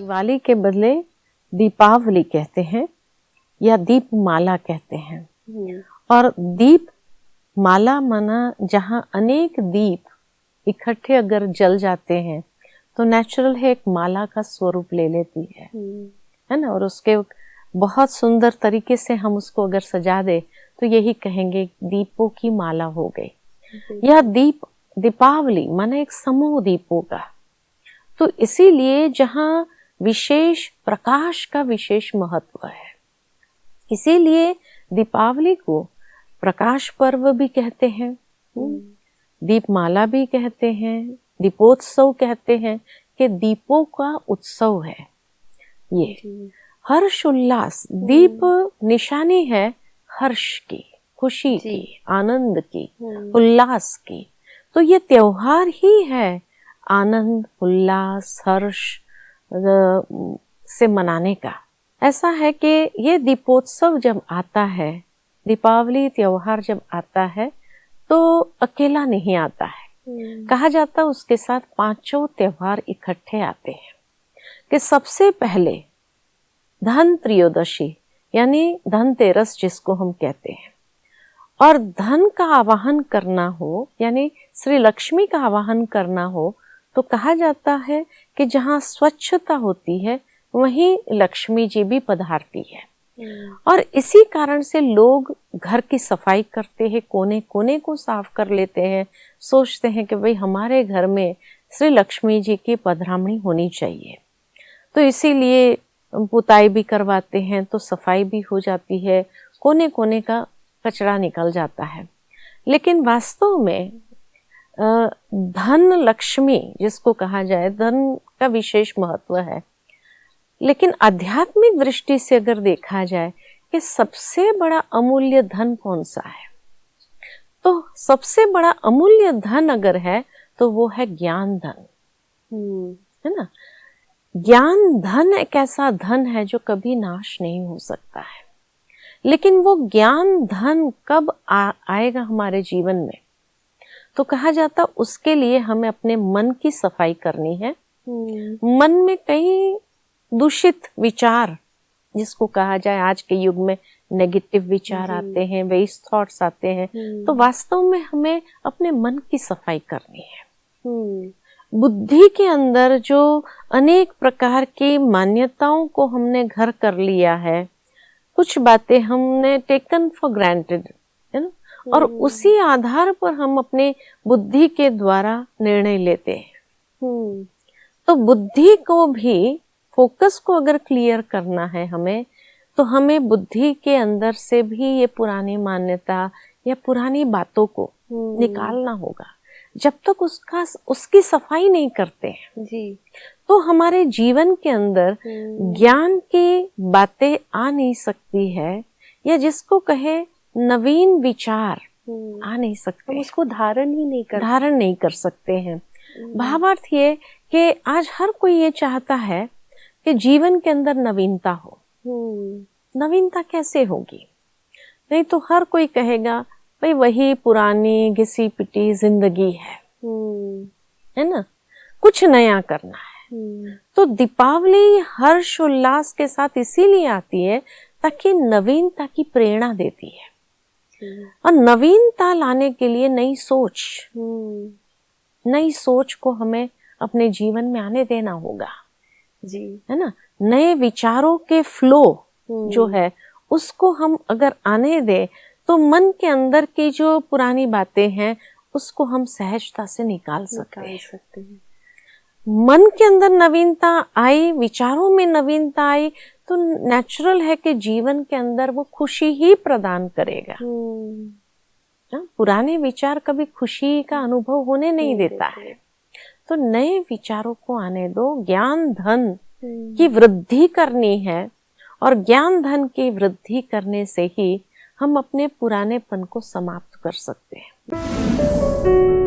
दिवाली के बदले दीपावली कहते हैं या दीप माला कहते हैं। और दीप माला माना जहाँ अनेक दीप इकट्ठे अगर जल जाते हैं तो नेचुरल है एक माला का स्वरूप ले लेती है ना। और उसके बहुत सुंदर तरीके से हम उसको अगर सजा दे तो यही कहेंगे दीपों की माला हो गई। यह दीपावली माना एक समूह दीपों का, तो इसीलिए जहाँ विशेष प्रकाश का विशेष महत्व है, इसीलिए दीपावली को प्रकाश पर्व भी कहते हैं, दीपमाला भी कहते हैं, दीपोत्सव कहते हैं कि दीपों का उत्सव है। ये हर्ष उल्लास, दीप निशानी है हर्ष की, खुशी की, आनंद की, उल्लास की। तो ये त्योहार ही है आनंद उल्लास हर्ष से मनाने का। ऐसा है कि ये दीपोत्सव जब आता है, दीपावली त्योहार जब आता है तो अकेला नहीं आता है। कहा जाता है उसके साथ पांचों त्योहार इकट्ठे आते हैं कि सबसे पहले धन त्रयोदशी यानी धनतेरस जिसको हम कहते हैं, और धन का आवाहन करना हो यानी श्री लक्ष्मी का आवाहन करना हो तो कहा जाता है कि जहाँ स्वच्छता होती है वहीं लक्ष्मी जी भी पधारती है। और इसी कारण से लोग घर की सफाई करते हैं, कोने कोने को साफ कर लेते हैं, सोचते हैं कि भाई हमारे घर में श्री लक्ष्मी जी की पधरामणी होनी चाहिए। तो इसीलिए पुताई भी करवाते हैं तो सफाई भी हो जाती है, कोने कोने का कचरा निकल जाता है। लेकिन वास्तव में धन लक्ष्मी जिसको कहा जाए, धन का विशेष महत्व है। लेकिन आध्यात्मिक दृष्टि से अगर देखा जाए कि सबसे बड़ा अमूल्य धन कौन सा है, तो सबसे बड़ा अमूल्य धन अगर है तो वो है ज्ञान धन, है ना। ज्ञान धन एक ऐसा धन है जो कभी नाश नहीं हो सकता है। लेकिन वो ज्ञान धन कब आएगा हमारे जीवन में, तो कहा जाता उसके लिए हमें अपने मन की सफाई करनी है। मन में कई दूषित विचार जिसको कहा जाए, आज के युग में नेगेटिव विचार आते हैं, वेस्ट थॉट्स आते हैं, तो वास्तव में हमें अपने मन की सफाई करनी है। बुद्धि के अंदर जो अनेक प्रकार की मान्यताओं को हमने घर कर लिया है, कुछ बातें हमने टेकन फॉर ग्रांटेड, है ना, और उसी आधार पर हम अपने बुद्धि के द्वारा निर्णय लेते हैं। तो बुद्धि को भी, फोकस को अगर क्लियर करना है हमें, तो हमें बुद्धि के अंदर से भी ये पुरानी मान्यता या पुरानी बातों को निकालना होगा। जब तक उसकी सफाई नहीं करते हैं जी, तो हमारे जीवन के अंदर ज्ञान की बातें आ नहीं सकती है, या जिसको कहे नवीन विचार आ नहीं सकते, हम उसको धारण नहीं कर सकते हैं। भावार्थ ये कि आज हर कोई ये चाहता है कि जीवन के अंदर नवीनता हो। नवीनता कैसे होगी? नहीं तो हर कोई कहेगा भाई वही पुरानी घिसी पिटी जिंदगी है ना, कुछ नया करना है। तो दीपावली हर्ष उल्लास के साथ इसीलिए आती है ताकि नवीनता की प्रेरणा देती है। और नवीनता लाने के लिए नई सोच को हमें अपने जीवन में आने देना होगा जी, है ना। नए विचारों के फ्लो जो है उसको हम अगर आने दे तो मन के अंदर की जो पुरानी बातें हैं उसको हम सहजता से निकाल सकते हैं। मन के अंदर नवीनता आई, विचारों में नवीनता आई, तो नेचुरल है कि जीवन के अंदर वो खुशी ही प्रदान करेगा। पुराने विचार कभी खुशी का अनुभव होने नहीं देता है। तो नए विचारों को आने दो, ज्ञान धन की वृद्धि करनी है, और ज्ञान धन की वृद्धि करने से ही हम अपने पुरानेपन को समाप्त कर सकते हैं।